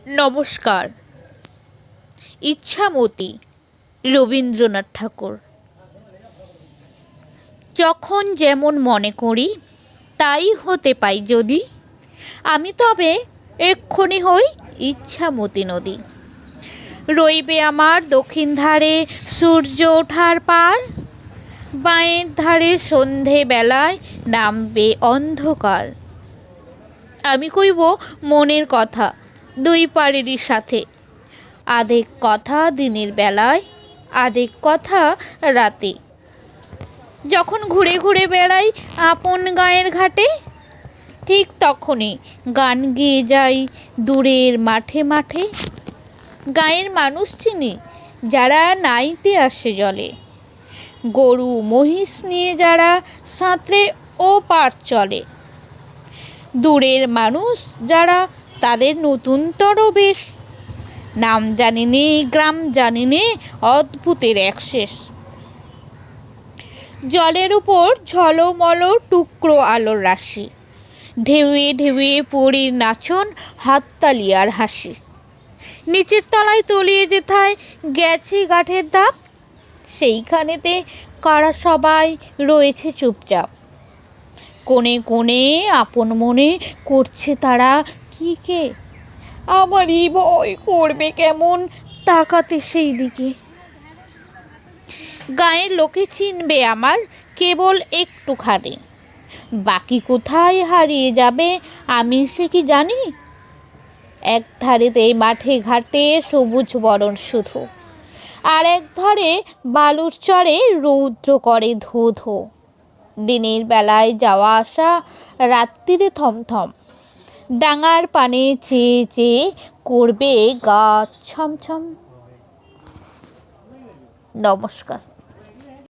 নমস্কার। ইচ্ছামতী রবীন্দ্রনাথ ঠাকুর। যখন যেমন মনে করি তাই হতে পাই যদি, আমি তবে এক্ষুনি হই ইচ্ছামতী নদী। রইবে আমার দক্ষিণ ধারে সূর্য ওঠার পার, বাঁয়ের ধারে সন্ধে বেলায় নামবে অন্ধকার। আমি কইব মনের কথা দুই পাড়েরই সাথে, আধেক কথা দিনের বেলায়, আধেক কথা রাতে। যখন ঘুরে ঘুরে বেড়াই আপন গাঁয়ের ঘাটে, ঠিক তখনই গান গেয়ে যাই দূরের মাঠে মাঠে। গাঁয়ের মানুষ চিনি যারা নাইতে আসে জলে, গরু মহিষ নিয়ে যারা সাঁতরে ও পার চলে। দূরের মানুষ যারা তাদের নতুনতর বেশ, নাম জানি নে গ্রাম জানি নে অদ্ভুতের এক শেষ। জলের উপর ঝলমল টুকরো আলোর রাশি, ঢেউয়ে ঢেউয়ে পরীর নাচন, হাততালি আর হাসি। নিচের তলায় তলিয়ে যেথায় গেছে গাঠের ধাপ, সেইখানেতে কারা সবাই রয়েছে চুপচাপ। কোণে কোণে আপন মনে করছে তারা কি কে, আমারই ভয় করবে কেমন তাকাতে সেই দিকে। গায়ের লোকে চিনবে আমার কেবল একটুখানি, বাকি কোথায় হারিয়ে যাবে আমি সে কি জানি। এক ধারেতে মাঠে ঘাটে সবুজ বরণ শুধু, আর এক ধারে বালুর চরে রৌদ্র করে ধো ধো। দিনের বেলায় যাওয়া আসা, রাত্রিরে থমথম, ডাঙার পানে চেয়ে চেয়ে করবে গা ছমছম। নমস্কার।